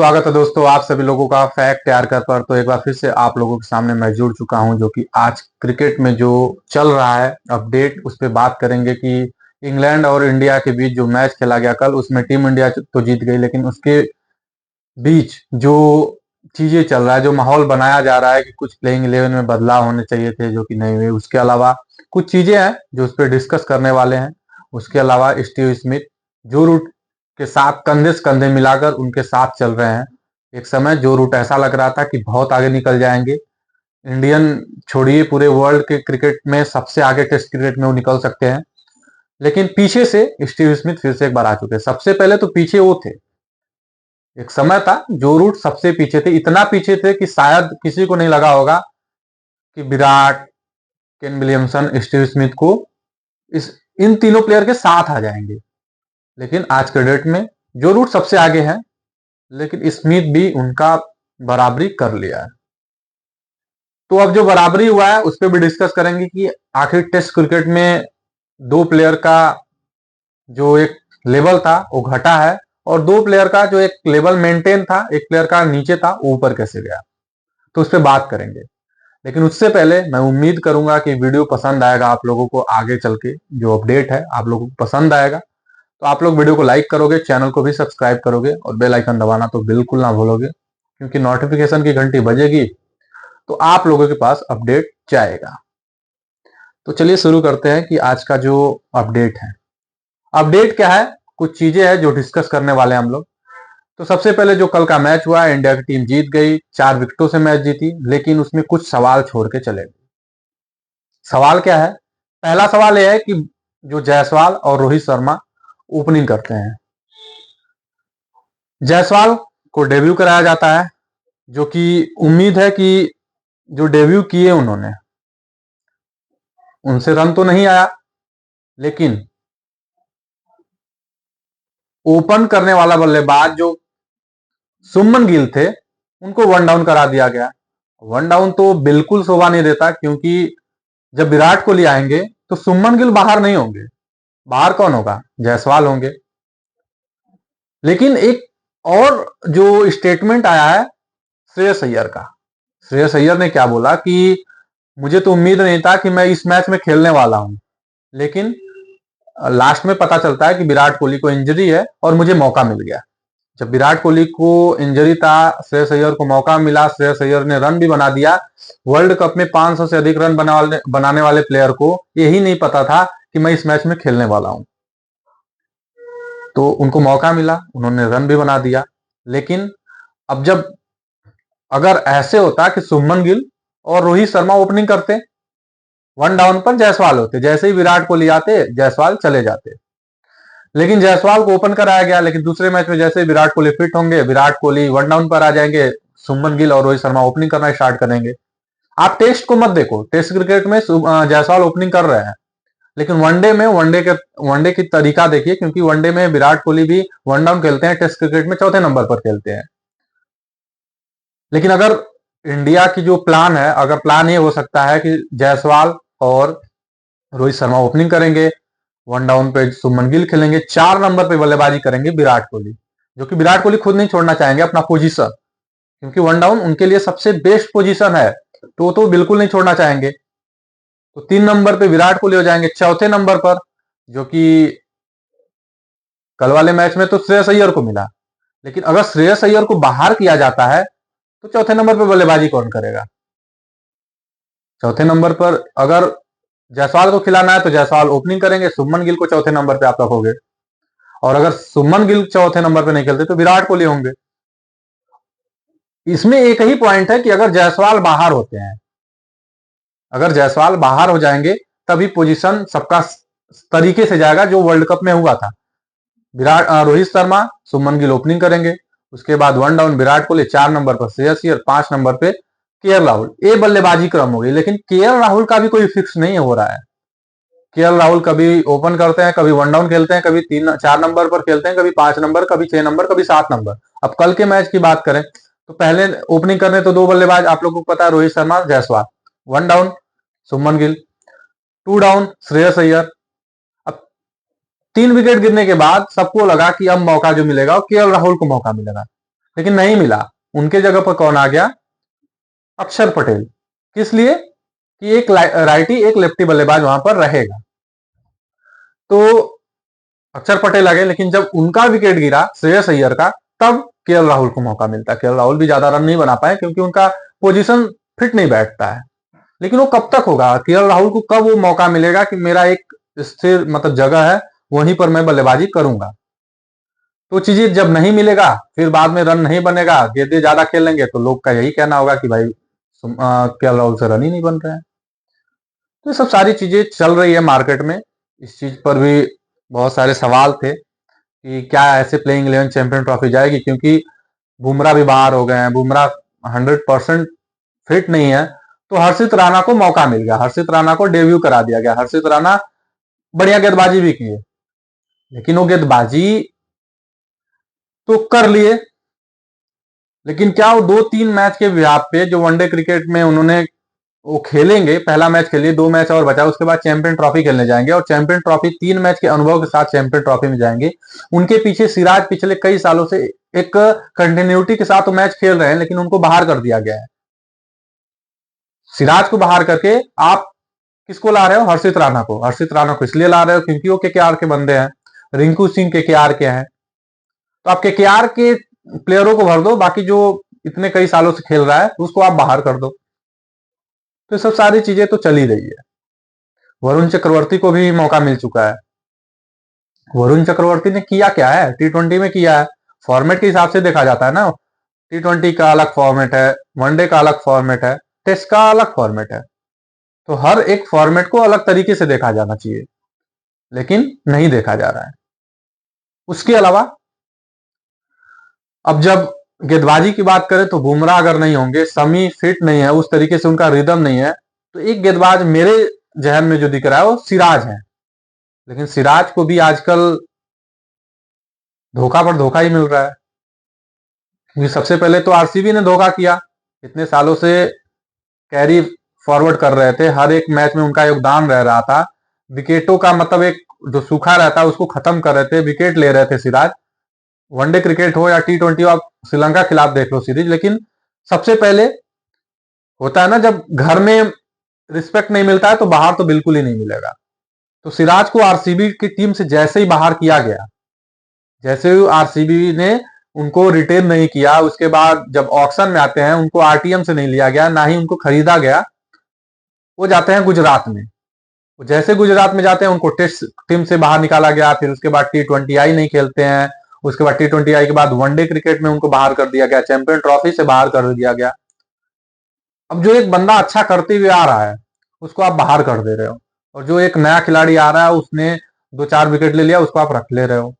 स्वागत है दोस्तों आप सभी लोगों का फैक्ट तैयार कर पर। तो एक बार फिर से आप लोगों के सामने मैं जुड़ चुका हूं, जो कि आज क्रिकेट में जो चल रहा है अपडेट उस पर बात करेंगे कि इंग्लैंड और इंडिया के बीच जो मैच खेला गया कल, उसमें टीम इंडिया तो जीत गई, लेकिन उसके बीच जो चीजें चल रहा है, जो माहौल बनाया जा रहा है कि कुछ प्लेइंग 11 में बदलाव होने चाहिए थे जो कि नहीं हुए। उसके अलावा कुछ चीजें हैं जो उस पर डिस्कस करने वाले हैं। उसके अलावा स्टीव स्मिथ जो रूट के साथ कंधे से कंधे मिलाकर उनके साथ चल रहे हैं। एक समय जो रूट ऐसा लग रहा था कि बहुत आगे निकल जाएंगे, इंडियन छोड़िए पूरे वर्ल्ड के क्रिकेट में सबसे आगे टेस्ट क्रिकेट में वो निकल सकते हैं, लेकिन पीछे से स्टीव स्मिथ फिर से एक बार आ चुके हैं। सबसे पहले तो पीछे वो थे, एक समय था जो रूट सबसे पीछे थे, इतना पीछे थे कि शायद किसी को नहीं लगा होगा कि Virat, Kane Williamson, Steve Smith को इस इन तीनों प्लेयर के साथ आ जाएंगे। लेकिन आज के डेट में जो रूट सबसे आगे है, लेकिन स्मिथ भी उनका बराबरी कर लिया है। तो अब जो बराबरी हुआ है उस पर भी डिस्कस करेंगे कि आखिर टेस्ट क्रिकेट में दो प्लेयर का जो एक लेवल था वो घटा है, और दो प्लेयर का जो एक लेवल मेंटेन था, एक प्लेयर का नीचे था, ऊपर कैसे गया, तो उस पर बात करेंगे। लेकिन उससे पहले मैं उम्मीद करूंगा कि वीडियो पसंद आएगा आप लोगों को, आगे चल के जो अपडेट है आप लोगों को पसंद आएगा। तो आप लोग वीडियो को लाइक करोगे, चैनल को भी सब्सक्राइब करोगे और बेल आइकन दबाना तो बिल्कुल ना भूलोगे, क्योंकि नोटिफिकेशन की घंटी बजेगी तो आप लोगों के पास अपडेट जाएगा। तो चलिए शुरू करते हैं कि आज का जो अपडेट है। अपडेट क्या है, कुछ चीजें हैं जो डिस्कस करने वाले हैं हम लोग। तो सबसे पहले जो कल का मैच हुआ, इंडिया की टीम जीत गई, 4 विकेटों से मैच जीती, लेकिन उसमें कुछ सवाल छोड़ के चले गए। सवाल क्या है? पहला सवाल यह है कि जो जायसवाल और रोहित शर्मा ओपनिंग करते हैं, जायसवाल को डेब्यू कराया जाता है, जो कि उम्मीद है कि जो डेब्यू किए उन्होंने, उनसे रन तो नहीं आया, लेकिन ओपन करने वाला बल्लेबाज जो सुमन गिल थे उनको वन डाउन करा दिया गया। वन डाउन तो बिल्कुल शोभा नहीं देता, क्योंकि जब विराट कोहली आएंगे तो सुमन गिल बाहर नहीं होंगे, बाहर कौन होगा? जायसवाल होंगे। लेकिन एक और जो स्टेटमेंट आया है श्रेयस अय्यर का, श्रेयस अय्यर ने क्या बोला कि मुझे तो उम्मीद नहीं था कि मैं इस मैच में खेलने वाला हूं, लेकिन लास्ट में पता चलता है कि विराट कोहली को इंजरी है और मुझे मौका मिल गया। जब विराट कोहली को इंजरी था, श्रेयस अय्यर को मौका मिला, श्रेयस अय्यर ने रन भी बना दिया। वर्ल्ड कप में 500 से अधिक रन बनाने वाले प्लेयर को यही नहीं पता था कि मैं इस मैच में खेलने वाला हूं। तो उनको मौका मिला, उन्होंने रन भी बना दिया। लेकिन अब जब अगर ऐसे होता कि सुमन गिल और रोहित शर्मा ओपनिंग करते, वन डाउन पर जायसवाल होते, जैसे ही विराट कोहली आते जायसवाल चले जाते। लेकिन जायसवाल को ओपन कराया गया, लेकिन दूसरे मैच में जैसे विराट कोहली फिट होंगे, विराट कोहली वन डाउन पर आ जाएंगे, सुमन गिल और रोहित शर्मा ओपनिंग करना स्टार्ट करेंगे। आप टेस्ट को मत देखो, टेस्ट क्रिकेट में जायसवाल ओपनिंग कर रहे हैं, लेकिन वनडे में वनडे की तरीका देखिए, क्योंकि वनडे में विराट कोहली भी वन डाउन खेलते हैं, टेस्ट क्रिकेट में चौथे नंबर पर खेलते हैं। लेकिन अगर इंडिया की जो प्लान है, अगर प्लान ये हो सकता है कि जायसवाल और रोहित शर्मा ओपनिंग करेंगे, वन डाउन पे सुमन गिल खेलेंगे, 4 नंबर पे बल्लेबाजी करेंगे विराट कोहली, जो कि विराट कोहली खुद नहीं छोड़ना चाहेंगे अपना पोजीशन, क्योंकि वन डाउन उनके लिए सबसे बेस्ट पोजीशन है, तो बिल्कुल नहीं छोड़ना चाहेंगे। तो 3 नंबर पे विराट कोहली हो जाएंगे। चौथे नंबर पर, जो कि कल वाले मैच में तो श्रेयस अय्यर को मिला, लेकिन अगर श्रेयस अय्यर को बाहर किया जाता है तो चौथे नंबर पर बल्लेबाजी कौन करेगा? चौथे नंबर पर अगर जायसवाल को खिलाना है तो जायसवाल ओपनिंग करेंगे, सुमन गिल को चौथे नंबर पे आप रखोगे, और अगर सुमन गिल चौथे नंबर पे नहीं खेलते तो विराट कोहली होंगे। इसमें एक ही पॉइंट है कि अगर जायसवाल बाहर होते हैं, अगर जायसवाल बाहर हो जाएंगे तभी पोजीशन सबका तरीके से जाएगा जो वर्ल्ड कप में हुआ था। विराट रोहित शर्मा, सुमन गिल ओपनिंग करेंगे, उसके बाद one down Virat Kohli, 4 number पर श्रेयस अय्यर, 5 नंबर पे केएल राहुल। ये बल्लेबाजी क्रम हो गई, लेकिन केएल राहुल का भी कोई फिक्स नहीं हो रहा है। केएल राहुल कभी ओपन करते हैं, कभी वन डाउन खेलते हैं, कभी 4 नंबर पर खेलते हैं, कभी 5 नंबर, कभी 6 नंबर, कभी 7 नंबर। अब कल के मैच की बात करें तो पहले ओपनिंग करने तो 2 बल्लेबाज आप लोगों को पता है, रोहित शर्मा, जायसवाल। वन डाउन सुमन गिल, 2 डाउन श्रेयस अय्यर। अब 3 विकेट गिरने के बाद सबको लगा कि अब मौका जो मिलेगा वो केएल राहुल को मौका मिलेगा, लेकिन नहीं मिला। उनके जगह पर कौन आ गया? अक्षर पटेल। किस लिए? कि एक राइटी एक लेफ्टी बल्लेबाज वहां पर रहेगा। तो अक्षर पटेल आ गए, लेकिन जब उनका विकेट गिरा श्रेयस अय्यर का, तब केएल राहुल को मौका मिलता। केएल राहुल भी ज्यादा रन नहीं बना पाए क्योंकि उनका पोजीशन फिट नहीं बैठता है। लेकिन वो कब तक होगा? केएल राहुल को कब वो मौका मिलेगा कि मेरा एक स्थिर मतलब जगह है, वहीं पर मैं बल्लेबाजी करूंगा? तो चीजें जब नहीं मिलेगा, फिर बाद में रन नहीं बनेगा, गेंदे ज्यादा खेलेंगे, तो लोग का यही कहना होगा कि भाई केएल राहुल से रन ही नहीं बन रहे हैं। तो ये सब सारी चीजें चल रही है मार्केट में। इस चीज पर भी बहुत सारे सवाल थे कि क्या ऐसे प्लेइंग 11 चैंपियन ट्रॉफी जाएगी, क्योंकि बुमराह भी बाहर हो गए हैं, बुमराह 100% फिट नहीं है। तो हर्षित राणा को मौका मिल गया, हर्षित राणा को डेब्यू करा दिया गया। हर्षित राणा बढ़िया गेंदबाजी भी किए, लेकिन वो गेंदबाजी तो कर लिए, लेकिन क्या वो 2-3 मैच के व्याप पे जो वनडे क्रिकेट में उन्होंने वो खेलेंगे, पहला मैच खेलिए, 2 मैच और बचा, उसके बाद चैंपियन ट्रॉफी खेलने जाएंगे और चैंपियन ट्रॉफी 3 मैच के अनुभव के साथ चैंपियन ट्रॉफी में जाएंगे। उनके पीछे सिराज पिछले कई सालों से एक कंटिन्यूटी के साथ वो मैच खेल रहे हैं, लेकिन उनको बाहर कर दिया गया है। सिराज को बाहर करके आप किसको ला रहे हो? हर्षित राणा को। हर्षित राणा को इसलिए ला रहे हो क्योंकि वो केकेआर के बंदे हैं, रिंकू सिंह केकेआर के हैं। तो आप केकेआर के प्लेयरों को भर दो, बाकी जो इतने कई सालों से खेल रहा है उसको आप बाहर कर दो। तो सब सारी चीजें तो चल ही रही है। वरुण चक्रवर्ती को भी मौका मिल चुका है। वरुण चक्रवर्ती ने किया क्या है? टी20 में किया है। फॉर्मेट के हिसाब से देखा जाता है ना, टी20 का अलग फॉर्मेट है, वनडे का अलग फॉर्मेट है, टेस्ट का अलग फॉर्मेट है। तो हर एक फॉर्मेट को अलग तरीके से देखा जाना चाहिए, लेकिन नहीं देखा जा रहा है। उसके अलावा अब जब गेंदबाजी की बात करें तो बुमराह अगर नहीं होंगे, शमी फिट नहीं है, उस तरीके से उनका रिदम नहीं है, तो एक गेंदबाज मेरे जहन में जो दिख रहा है वो सिराज है। लेकिन सिराज को भी आजकल धोखा पर धोखा ही मिल रहा है, क्योंकि सबसे पहले तो आरसीबी ने धोखा किया। इतने सालों से कैरी फॉरवर्ड कर रहे थे, हर एक मैच में उनका योगदान रह रहा था, विकेटों का मतलब एक जो सूखा रहता है उसको खत्म कर रहे थे, विकेट ले रहे थे सिराज। वनडे क्रिकेट हो या टी20, आप श्रीलंका खिलाफ देख लो सीरीज। लेकिन सबसे पहले होता है ना, जब घर में रिस्पेक्ट नहीं मिलता है तो बाहर तो बिल्कुल ही नहीं मिलेगा। तो सिराज को आरसीबी की टीम से जैसे ही बाहर किया गया, जैसे ही आरसीबी ने उनको रिटेन नहीं किया, उसके बाद जब ऑक्शन में आते हैं उनको आरटीएम से नहीं लिया गया, ना ही उनको खरीदा गया, वो जाते हैं गुजरात में। जैसे गुजरात में जाते हैं उनको टेस्ट टीम से बाहर निकाला गया, फिर उसके बाद टी20 नहीं खेलते हैं, उसके बाद टी20 के बाद वनडे क्रिकेट में उनको बाहर कर दिया गया, चैंपियन ट्रॉफी से बाहर कर दिया गया। अब जो एक बंदा अच्छा करते हुए आ रहा है उसको आप बाहर कर दे रहे हो, और जो एक नया खिलाड़ी आ रहा है उसने 2-4 विकेट ले लिया, उसको आप रख ले रहे हो।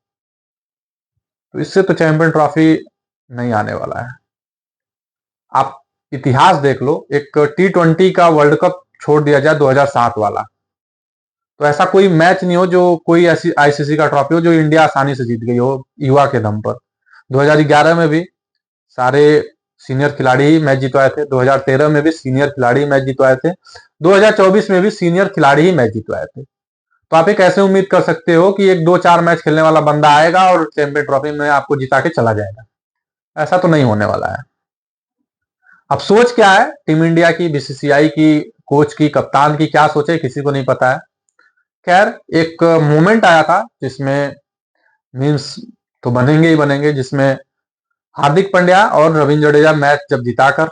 तो इससे तो चैंपियन ट्रॉफी नहीं आने वाला है। आप इतिहास देख लो, एक टी20 का वर्ल्ड कप छोड़ दिया जाए 2007 वाला, तो ऐसा कोई मैच नहीं हो जो कोई ऐसी आईसीसी का ट्रॉफी हो जो इंडिया आसानी से जीत गई हो युवा के दम पर। 2011 में भी सारे सीनियर खिलाड़ी ही मैच जितवाए थे, 2013 में भी सीनियर खिलाड़ी मैच जितवाए थे, 2024 में भी सीनियर खिलाड़ी ही मैच जितवाए थे। तो आप ये कैसे उम्मीद कर सकते हो कि एक 2-4 मैच खेलने वाला बंदा आएगा और चैंपियन ट्रॉफी में आपको जिता के चला जाएगा? ऐसा तो नहीं होने वाला है। अब सोच क्या है टीम इंडिया की, बीसीसीआई की, कोच की, कप्तान की, क्या सोचे किसी को नहीं पता है। खैर, एक मोमेंट आया था जिसमें मीम्स तो बनेंगे ही बनेंगे, जिसमें हार्दिक पांड्या और रविंद्र जडेजा मैच जब जिताकर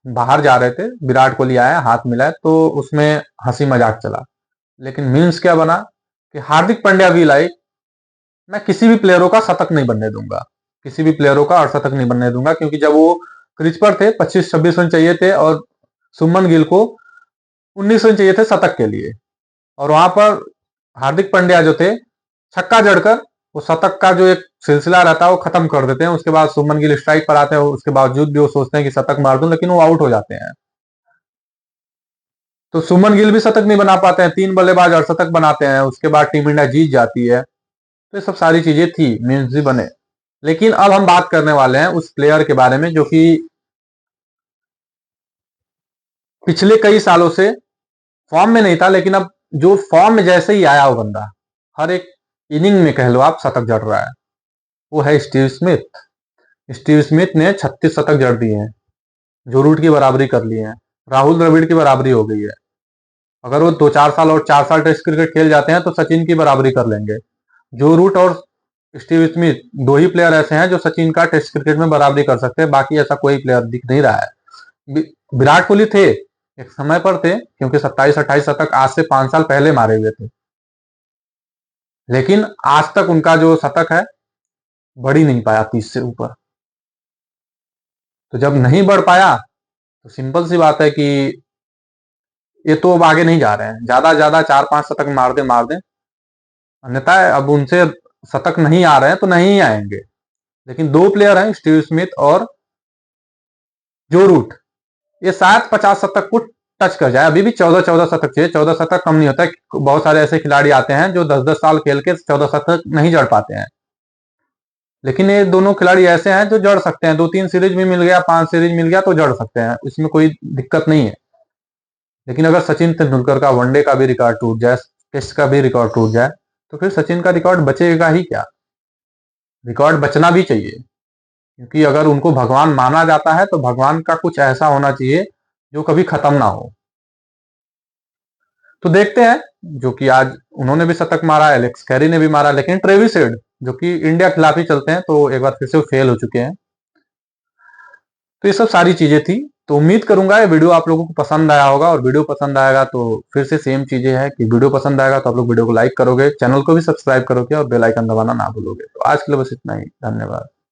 बाहर जा रहे थे, विराट कोहली आया, हाथ मिलाया, तो उसमें हंसी मजाक चला। लेकिन मीम्स क्या बना कि हार्दिक पांड्या भी लाइक, मैं किसी भी प्लेयरों का शतक नहीं बनने दूंगा, किसी भी प्लेयरों का अर्धशतक नहीं बनने दूंगा, क्योंकि जब वो क्रिच पर थे 25-26 रन चाहिए थे और सुमन गिल को 19 रन चाहिए थे शतक के लिए, और वहां पर हार्दिक पांड्या जो थे छक्का जड़कर वो शतक का जो एक सिलसिला रहता है वो खत्म कर देते हैं। उसके बाद सुमन गिल स्ट्राइक पर आते हैं, उसके बावजूद भी वो सोचते हैं कि शतक मार दूं, लेकिन वो आउट हो जाते हैं। तो सुमन गिल भी शतक नहीं बना पाते हैं, 3 बल्लेबाज अर्धशतक बनाते हैं, उसके बाद टीम इंडिया जीत जाती है। तो ये सब सारी चीजें थी, मीम्स भी बने। लेकिन अब हम बात करने वाले हैं उस प्लेयर के बारे में जो कि पिछले कई सालों से फॉर्म में नहीं था, लेकिन अब जो फॉर्म में जैसे ही आया वो बंदा हर एक इनिंग में कह लो आप शतक जड़ रहा है, वो है स्टीव स्मिथ। स्टीव स्मिथ ने 36 शतक जड़ दिए हैं, जो रूट की बराबरी कर लिए हैं। राहुल द्रविड़ की बराबरी हो गई है। अगर वो 2-4 साल और 4 साल टेस्ट क्रिकेट खेल जाते हैं तो सचिन की बराबरी कर लेंगे। जो रूट और स्टीव स्मिथ दो ही प्लेयर ऐसे हैं जो सचिन का टेस्ट क्रिकेट में बराबरी कर सकते हैं, बाकी ऐसा कोई प्लेयर दिख नहीं रहा है। विराट कोहली थे, एक समय पर थे, क्योंकि 27-28 शतक आज से 5 साल पहले मारे हुए थे, लेकिन आज तक उनका जो शतक है बढ़ ही नहीं पाया 30 से ऊपर। तो जब नहीं बढ़ पाया तो सिंपल सी बात है कि ये तो अब आगे नहीं जा रहे हैं। ज्यादा ज्यादा 4-5 शतक मार दें, अन्यथा अब उनसे शतक नहीं आ रहे हैं तो नहीं आएंगे। लेकिन दो प्लेयर हैं, स्टीव स्मिथ और जो रूट, ये शायद 50 शतक को टच कर जाए। अभी भी 14-14 शतक चाहिए, 14 शतक कम नहीं होता है। बहुत सारे ऐसे खिलाड़ी आते हैं जो 10-10 साल खेल के 14 शतक नहीं जड़ पाते हैं, लेकिन ये दोनों खिलाड़ी ऐसे हैं जो जड़ सकते हैं। 2-3 सीरीज भी मिल गया, 5 सीरीज मिल गया तो जड़ सकते हैं, इसमें कोई दिक्कत नहीं है। लेकिन अगर सचिन तेंदुलकर का वनडे का भी रिकॉर्ड टूट जाए, टेस्ट का भी रिकॉर्ड टूट जाए, तो फिर सचिन का रिकॉर्ड बचेगा ही क्या? रिकॉर्ड बचना भी चाहिए, क्योंकि अगर उनको भगवान माना जाता है तो भगवान का कुछ ऐसा होना चाहिए जो कभी खत्म ना हो। तो देखते हैं, जो कि आज उन्होंने भी शतक मारा, एलेक्स कैरी ने भी मारा, लेकिन ट्रेविस हेड जो कि इंडिया के खिलाफ ही चलते हैं तो एक बार फिर से फेल हो चुके हैं। तो ये सब सारी चीजें थी। तो उम्मीद करूंगा ये वीडियो आप लोगों को पसंद आया होगा, और वीडियो पसंद आएगा तो फिर से सेम चीजें हैं कि वीडियो पसंद आएगा तो आप लोग वीडियो को लाइक करोगे, चैनल को भी सब्सक्राइब करोगे और बेल आइकन दबाना ना भूलोगे। तो आज के लिए बस इतना ही, धन्यवाद।